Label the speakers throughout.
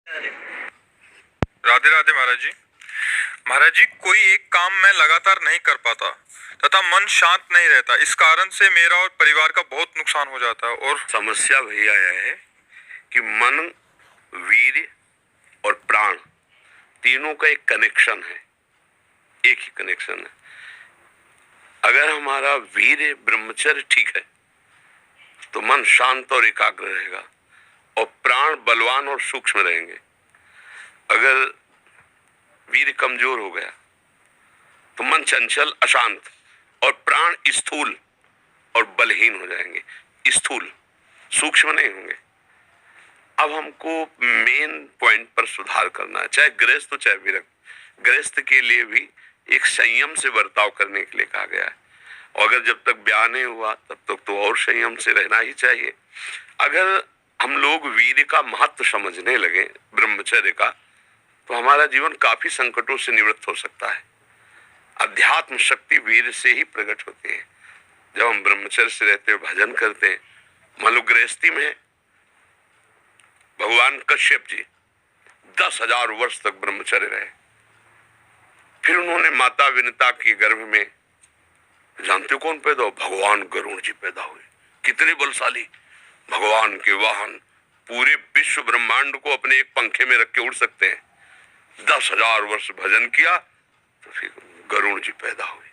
Speaker 1: राधे राधे महाराज जी। महाराज जी, कोई एक काम मैं लगातार नहीं कर पाता तथा मन शांत नहीं रहता। इस कारण से मेरा और परिवार का बहुत नुकसान हो जाता है। और
Speaker 2: समस्या भैया यह है कि मन, वीर्य और प्राण तीनों का एक कनेक्शन है, एक ही कनेक्शन है। अगर हमारा वीर्य ब्रह्मचर्य ठीक है तो मन शांत और एकाग्र रहेगा और प्राण बलवान और सूक्ष्म रहेंगे। अगर वीर्य कमजोर हो गया तो मन चंचल, अशांत और प्राण स्थूल और बलहीन हो जाएंगे। स्थूल, सूक्ष्म नहीं होंगे। अब हमको मेन पॉइंट पर सुधार करना है, चाहे गृहस्थ हो चाहे विरक्त। गृहस्थ के लिए भी एक संयम से बर्ताव करने के लिए कहा गया है, और अगर जब तक ब्याह नहीं हुआ तब तक तो और संयम से रहना ही चाहिए। अगर हम लोग वीर्य का महत्व समझने लगे, ब्रह्मचर्य का, तो हमारा जीवन काफी संकटों से निवृत्त हो सकता है। अध्यात्म शक्ति वीर्य से ही प्रकट होती है। जब हम ब्रह्मचर्य से रहते हैं, भजन करते हैं, मान लो गृहस्थी में भगवान कश्यप जी 10,000 वर्ष तक ब्रह्मचर्य रहे। फिर उन्होंने माता विनता के गर्भ में, जानते हो कौन पैदा हो? भगवान गरुड़ जी पैदा हुए। कितने बलशाली, भगवान के वाहन, पूरे विश्व ब्रह्मांड को अपने एक पंखे में रख के उड़ सकते हैं। 10,000 वर्ष भजन किया तो फिर गरुड़ जी पैदा हुए।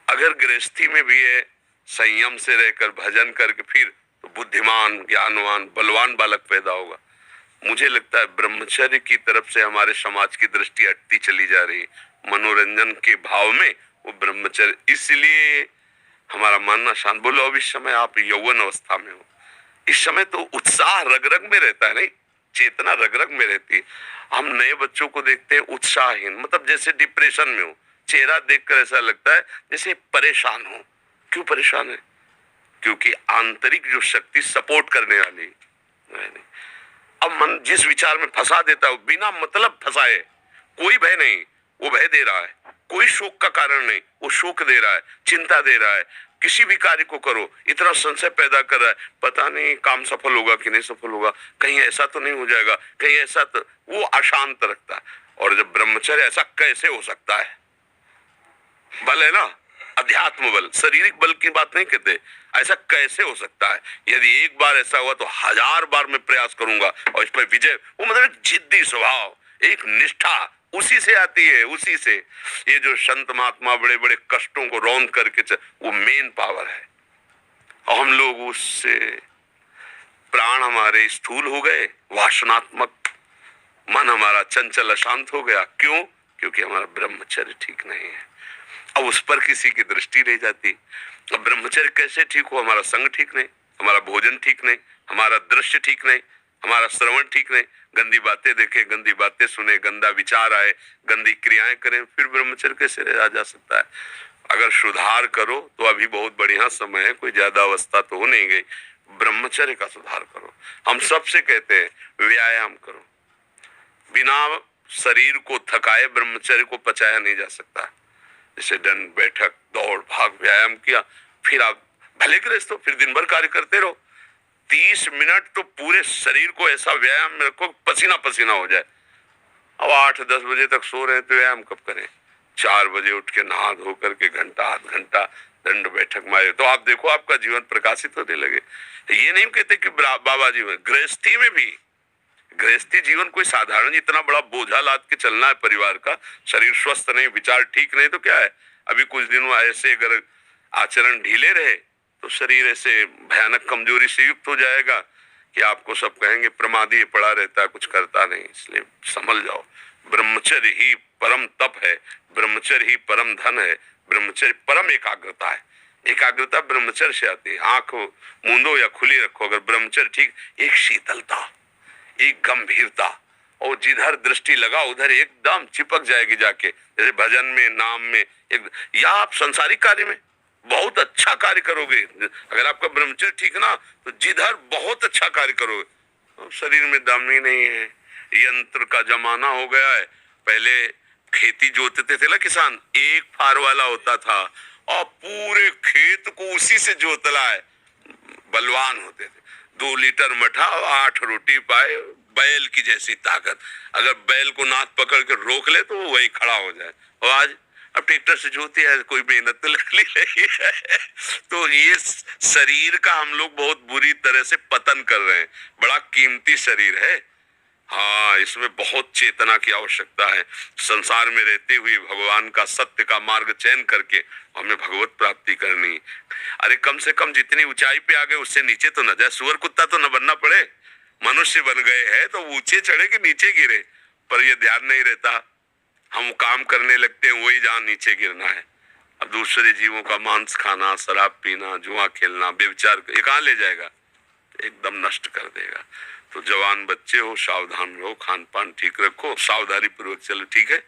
Speaker 2: अगर गृहस्थी में भी है, संयम से रहकर भजन करके, फिर तो बुद्धिमान, ज्ञानवान, बलवान बालक पैदा होगा। मुझे लगता है ब्रह्मचर्य की तरफ से हमारे समाज की दृष्टि हटती चली जा रही है। मनोरंजन के भाव में वो ब्रह्मचर्य, इसलिए हमारा मन अशांत। बोलो अब इस समय आप यौवन अवस्था में हो, इस समय तो उत्साह रग रग में रहता है, नहीं, चेतना रग रग में रहती है। हम नए बच्चों को देखते हैं उत्साहहीन, मतलब जैसे डिप्रेशन में हो। चेहरा देखकर ऐसा लगता है जैसे परेशान हो। क्यों परेशान है? क्योंकि आंतरिक जो शक्ति सपोर्ट करने वाली नहीं। अब मन जिस विचार में फंसा देता है, बिना मतलब फंसाए, कोई भय नहीं, वो भय दे रहा है। कोई शोक का कारण नहीं, वो शोक दे रहा है, चिंता दे रहा है। किसी भी कार्य को करो, इतना संशय पैदा कर रहा है, पता नहीं काम सफल होगा कि नहीं सफल होगा, कहीं ऐसा तो नहीं हो जाएगा, कहीं ऐसा तो, वो अशांत रखता है। और जब ब्रह्मचर्य, ऐसा कैसे हो सकता है? बल है ना, अध्यात्म बल, शारीरिक बल की बात नहीं कहते। ऐसा कैसे हो सकता है? यदि एक बार ऐसा हुआ तो 1000 बार मैं प्रयास करूंगा और इस पर विजय। वो मतलब एक जिद्दी स्वभाव, एक निष्ठा, उसी से आती है, उसी से। ये जो संत महात्मा बड़े बड़े कष्टों को रौंद करके, वो मेन पावर है। और हम लोग उससे, प्राण हमारे स्थूल हो गए, वासनात्मक, मन हमारा चंचल अशांत हो गया। क्यों? क्योंकि हमारा ब्रह्मचर्य ठीक नहीं है। अब उस पर किसी की दृष्टि नहीं जाती। अब ब्रह्मचर्य कैसे ठीक हो? हमारा संग ठीक नहीं, हमारा भोजन ठीक नहीं, हमारा दृश्य ठीक नहीं, हमारा श्रवण ठीक नहीं, गंदी बातें देखें, गंदी बातें सुने, गंदा विचार आए, गंदी क्रियाएं करें, फिर ब्रह्मचर्य कैसे रहा जा सकता है? अगर सुधार करो तो अभी बहुत बढ़िया समय है, कोई ज्यादा अवस्था तो हो नहीं गई। ब्रह्मचर्य का सुधार करो। हम सबसे कहते हैं व्यायाम करो। बिना शरीर को थकाए ब्रह्मचर्य को पचाया नहीं जा सकता। जैसे दंड बैठक, दौड़ भाग, व्यायाम किया, फिर आप भले गृहस्थ हो, फिर दिन भर कार्य करते रहो। 30 मिनट तो पूरे शरीर को ऐसा व्यायाम में रखो, पसीना पसीना हो जाए। अब 8-10 बजे तक सो रहे हैं तो व्यायाम कब करें? 4 बजे उठ के नहा धो करके घंटा आध घंटा दंड बैठक मारे तो आप देखो आपका जीवन प्रकाशित होने लगे। ये नहीं कहते कि बाबा जीवन, गृहस्थी में भी, गृहस्थी जीवन कोई साधारण इतना बड़ा बोझा लाद के चलना है परिवार का। शरीर स्वस्थ नहीं, विचार ठीक नहीं तो क्या है? अभी कुछ दिनों ऐसे अगर आचरण ढीले रहे तो शरीर ऐसे भयानक कमजोरी से युक्त हो जाएगा कि आपको सब कहेंगे प्रमादी पड़ा रहता है, कुछ करता नहीं। इसलिए समझ जाओ, ब्रह्मचर्य ही परम तप है, ब्रह्मचर्य ही परम धन है, ब्रह्मचर्य परम एकाग्रता है। एकाग्रता ब्रह्मचर्य से आती है। आंख मूंदो या खुली रखो, अगर ब्रह्मचर्य ठीक, एक शीतलता, एक गंभीरता, और जिधर दृष्टि लगा उधर एकदम चिपक जाएगी जाके। जैसे भजन में, नाम में, एक, या आप संसारिक कार्य में बहुत अच्छा कार्य करोगे। अगर आपका ब्रह्मचर्य ठीक ना तो जिधर बहुत अच्छा कार्य करोगे। तो शरीर में दम ही नहीं है, यंत्र का जमाना हो गया है। पहले खेती जोतते थे ना किसान, एक फार वाला होता था और पूरे खेत को उसी से जोतला है, बलवान होते थे। 2 लीटर मठा और 8 रोटी पाए, बैल की जैसी ताकत। अगर बैल को नाथ पकड़ के रोक ले तो वो वही खड़ा हो जाए। और आज अब ट्रैक्टर से जोती है, कोई मेहनत तो लगनी नहीं है। तो ये शरीर का हम लोग बहुत बुरी तरह से पतन कर रहे हैं। बड़ा कीमती शरीर है, हाँ, इसमें बहुत चेतना की आवश्यकता है। संसार में रहते हुए भगवान का सत्य का मार्ग चयन करके हमें भगवत प्राप्ति करनी। अरे कम से कम जितनी ऊंचाई पे आ गए उससे नीचे तो न जाए। सुअर कुत्ता तो न बनना पड़े, मनुष्य बन गए हैं तो ऊंचे चढ़े कि नीचे गिरे, पर ये ध्यान नहीं रहता। हम काम करने लगते हैं वही जहां नीचे गिरना है। अब दूसरे जीवों का मांस खाना, शराब पीना, जुआ खेलना, व्यभिचार, ये कहाँ ले जाएगा? एकदम नष्ट कर देगा। तो जवान बच्चे हो, सावधान रहो, खान पान ठीक रखो, सावधानी पूर्वक चलो, ठीक है।